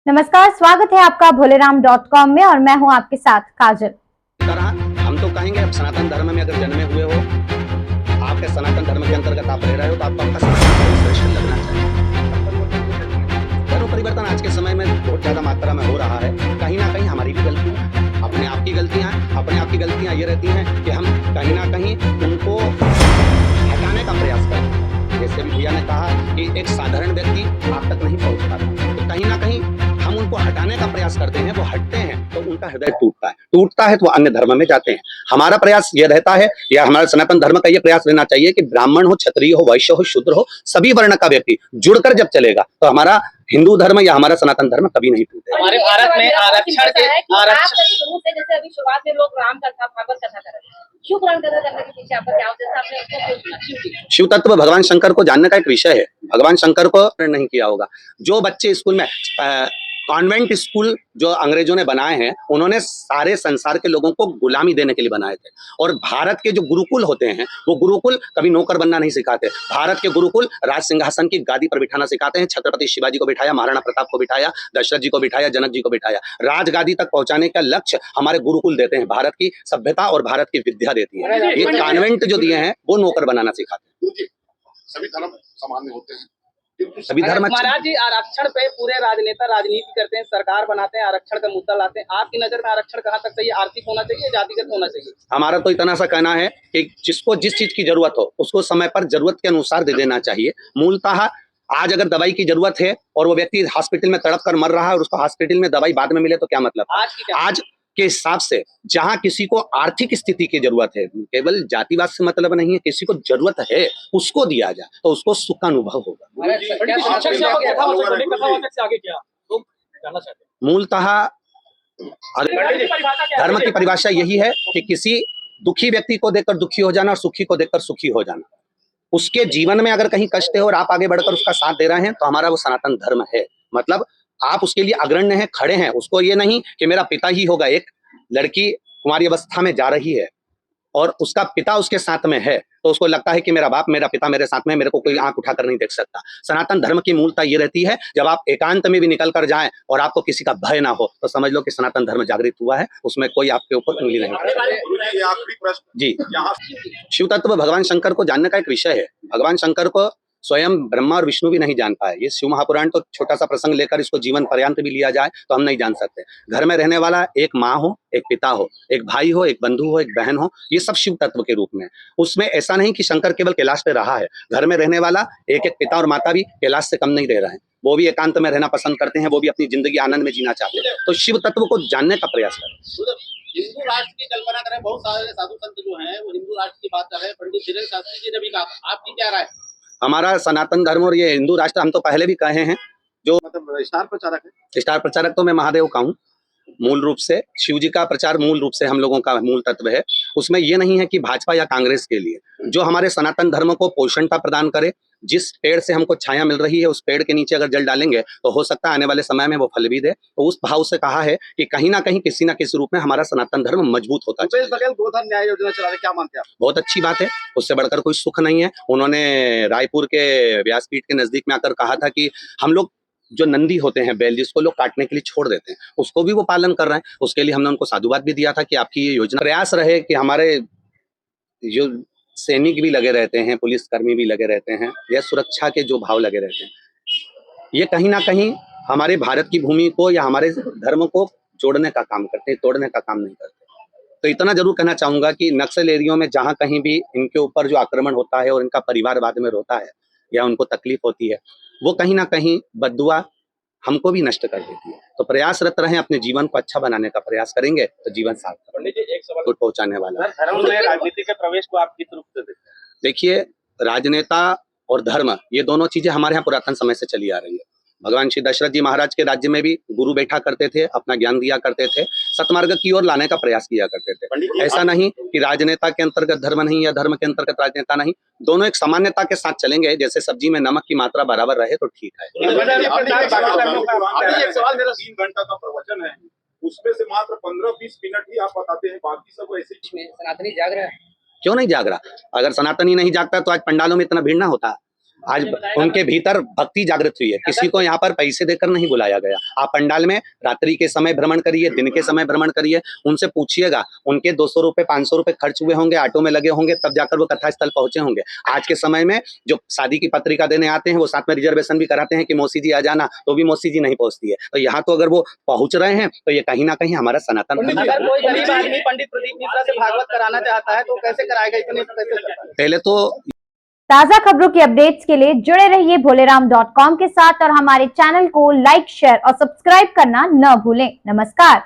नमस्कार, स्वागत है आपका भोलेराम.com में और मैं हूं आपके साथ काजल। हम तो कहेंगे अब सनातन धर्म में अगर जन्मे हुए हो, आपके सनातन धर्म के अंतर्गत आप रह रहे हो, तो आपको आपका सनातन धर्म श्रेष्ठ लगना चाहिए। धर्म परिवर्तन आज के समय में बहुत ज्यादा मात्रा में हो रहा है। कहीं ना कहीं हमारी भी गलतियां हैं, अपने आप की गलतियां ये रहती हैं कि हम कहीं ना कहीं उनको हटाने का प्रयास करते हैं। जैसे भी भैया ने कहा कि एक साधारण व्यक्ति आप तक नहीं पहुंच पाता, तो कहीं ना कहीं हम उनको हटाने का प्रयास करते हैं, वो हटते हैं तो उनका हृदय टूटता है तो वो अन्य धर्म में जाते हैं। हमारा प्रयास ये रहता है, या हमारे सनातन धर्म का ये प्रयास रहना चाहिए कि ब्राह्मण हो, क्षत्रिय हो, वैश्य हो, शूद्र हो, सभी वर्ण का व्यक्ति जुड़कर जब चलेगा तो हमारा हिंदू धर्म या हमारा सनातन धर्म कभी नहीं टूटेगा। हमारे भारत में आरक्षण शुरू से, जैसे अभी शुरुआत में लोग राम कथा, भागवत कथा कर रहे हैं, क्यों ग्रहण करने के पीछे आपका क्या उद्देश्य? आपने शिव तत्व भगवान शंकर को जानने का एक विषय है। भगवान शंकर को नहीं किया होगा। जो बच्चे स्कूल में कॉन्वेंट स्कूल जो अंग्रेजों ने बनाए हैं, उन्होंने सारे संसार के लोगों को गुलामी देने के लिए बनाए थे। और भारत के जो गुरुकुल होते हैं, वो गुरुकुल कभी नौकर बनना नहीं सिखाते। भारत के गुरुकुल राज सिंहासन की गादी पर बिठाना सिखाते हैं। छत्रपति शिवाजी को बिठाया, महाराणा प्रताप को बिठाया, दशरथ जी को बिठाया, जनक जी को बिठाया। राजगादी तक पहुंचाने का लक्ष्य हमारे गुरुकुल देते हैं। भारत की सभ्यता और भारत की विद्या देती है। ये कॉन्वेंट जो दिए हैं वो नौकर बनाना सिखाते हैं। सभी धर्म सामान्य होते हैं। सभी धर्म महाराज जी, आरक्षण पे पूरे राजनेता राजनीति करते हैं, सरकार बनाते हैं, आरक्षण का मुद्दा लाते हैं। आपकी नजर में आरक्षण कहाँ तक चाहिए? आर्थिक होना चाहिए, जातिगत होना चाहिए? हमारा तो इतना सा कहना है कि जिसको जिस चीज की जरूरत हो उसको समय पर जरूरत के अनुसार दे देना चाहिए। मूलतः आज अगर दवाई की जरूरत है और वो व्यक्ति हॉस्पिटल में तड़प कर मर रहा है और उसको हॉस्पिटल में दवाई बाद में मिले तो क्या मतलब? आज के हिसाब से जहां किसी को आर्थिक स्थिति की जरूरत है, केवल जातिवाद से मतलब नहीं है, किसी को जरूरत है उसको दिया जाए तो उसको सुख का अनुभव होगा। मूलतः धर्म की परिभाषा यही है कि किसी दुखी व्यक्ति को देखकर दुखी हो जाना और सुखी को देखकर सुखी हो जाना। उसके जीवन में अगर कहीं कष्ट है और आप आगे बढ़कर उसका साथ दे रहे हैं तो हमारा वो सनातन धर्म है। मतलब आप उसके लिए अग्रण्य हैं, खड़े हैं। उसको ये नहीं कि मेरा पिता ही होगा। एक लड़की कुमारी अवस्था में जा रही है और उसका पिता उसके साथ में है, तो उसको लगता है कि मेरा बाप, मेरा पिता मेरे साथ में, मेरे को कोई आंख उठाकर नहीं देख सकता। सनातन धर्म की मूलता ये रहती है, जब आप एकांत में भी निकल कर जाएं और आपको किसी का भय ना हो तो समझ लो कि सनातन धर्म जागृत हुआ है, उसमें कोई आपके ऊपर उंगली नहीं कर जी। शिव तत्व भगवान शंकर को जानने का एक विषय है। भगवान शंकर को स्वयं ब्रह्मा और विष्णु भी नहीं जान पाए। ये शिव महापुराण तो छोटा सा प्रसंग लेकर इसको जीवन पर्यंत भी लिया जाए तो हम नहीं जान सकते। घर में रहने वाला एक माँ हो, एक पिता हो, एक भाई हो, एक बंधु हो, एक बहन हो, ये सब शिव तत्व के रूप में। उसमें ऐसा नहीं कि शंकर केवल कैलाश पे रहा है। घर में रहने वाला एक एक पिता और माता भी कैलाश से कम नहीं रह रहे हैं। वो भी एकांत में रहना पसंद करते हैं, वो भी अपनी जिंदगी आनंद में जीना चाहते हैं। तो शिव तत्व को जानने का प्रयास करें। हिंदू राष्ट्र की कल्पना करें, बहुत सारे साधु संत जो हैं वो हिंदू राष्ट्र की बात कर रहे हैं। पंडित धीरेन्द्र शास्त्री जी ने भी कहा, आपकी क्या राय? हमारा सनातन धर्म और ये हिंदू राष्ट्र, हम तो पहले भी कहे हैं, जो मतलब स्टार प्रचारक है। स्टार प्रचारक तो मैं महादेव का हूँ। मूल रूप से शिव जी का प्रचार मूल रूप से हम लोगों का मूल तत्व है। उसमें ये नहीं है कि भाजपा या कांग्रेस के लिए। जो हमारे सनातन धर्म को पोषणता प्रदान करे, जिस पेड़ से हमको छाया मिल रही है उस पेड़ के नीचे अगर जल डालेंगे तो हो सकता है आने वाले समय में वो फल भी दे। तो उस भाव से कहा है कि कहीं ना कहीं किसी ना किसी रूप में हमारा सनातन धर्म मजबूत होता है। गोधन न्याय योजना चला रहे, क्या मानते हैं आप? बहुत अच्छी बात है, उससे बढ़कर कोई सुख नहीं है। उन्होंने रायपुर के व्यासपीठ के नजदीक में आकर कहा था कि हम लोग जो नंदी होते हैं, बैल, जिसको लोग काटने के लिए छोड़ देते हैं, उसको भी वो पालन कर रहे हैं। उसके लिए हमने उनको साधुवाद भी दिया था कि आपकी ये योजना प्रयास रहे कि हमारे जो सैनिक भी लगे रहते हैं, पुलिसकर्मी भी लगे रहते हैं, या सुरक्षा के जो भाव लगे रहते हैं, ये कहीं ना कहीं हमारे भारत की भूमि को या हमारे धर्म को जोड़ने का काम करते हैं, तोड़ने का काम नहीं करते। तो इतना जरूर कहना चाहूंगा कि नक्सल एरियो में जहां कहीं भी इनके ऊपर जो आक्रमण होता है और इनका परिवार बाद में रोता है या उनको तकलीफ होती है, वो कहीं ना कहीं बद्दुआ हमको भी नष्ट कर देती है। तो प्रयासरत रहें, अपने जीवन को अच्छा बनाने का प्रयास करेंगे तो जीवन सार्थक पहुंचाने वाला। धर्म में राजनीति के प्रवेश को आप किस रूप से देखते हैं? देखिए, राजनेता और धर्म ये दोनों चीजें हमारे यहाँ पुरातन समय से चली आ रही है। भगवान श्री दशरथ जी महाराज के राज्य में भी गुरु बैठा करते थे, अपना ज्ञान दिया करते थे, सतमार्ग की ओर लाने का प्रयास किया करते थे। ऐसा नहीं कि राजनेता के अंतर्गत धर्म नहीं या धर्म के अंतर्गत राजनेता नहीं, दोनों एक सामान्यता के साथ चलेंगे। जैसे सब्जी में नमक की मात्रा बराबर रहे तो ठीक है। 3 घंटा का प्रवचन है, उसमें से मात्र 15-20 मिनट ही आप बताते हैं, बाकी सब ऐसे। सनातनी जाग रहा है? क्यों नहीं जाग रहा? अगर सनातनी नहीं जागता तो आज पंडालों में इतना भीड़ ना होता। आज उनके भीतर भक्ति जागृत हुई है। किसी को यहाँ पर पैसे देकर नहीं बुलाया गया। आप पंडाल में रात्रि के समय भ्रमण करिए, दिन के समय भ्रमण करिए, उनसे पूछिएगा, उनके 200 रुपए 500 रुपए खर्च हुए होंगे, ऑटो में लगे होंगे, तब जाकर वो कथा स्थल पहुंचे होंगे। आज के समय में जो शादी की पत्रिका देने आते हैं वो साथ में रिजर्वेशन भी कराते हैं कि मौसी जी आ जाना, तो भी मौसी जी नहीं पहुंचती है। तो यहाँ तो अगर वो पहुंच रहे हैं तो ये कहीं ना कहीं हमारा सनातन धर्म है। अगर कोई गरीब आदमी पंडित प्रदीप मिश्रा से भागवत कराना चाहता है तो कैसे कराएगा? इतने पैसे पहले तो ताजा खबरों की अपडेट्स के लिए जुड़े रहिए भोलेराम.com के साथ और हमारे चैनल को लाइक, शेयर और सब्सक्राइब करना न भूलें। नमस्कार।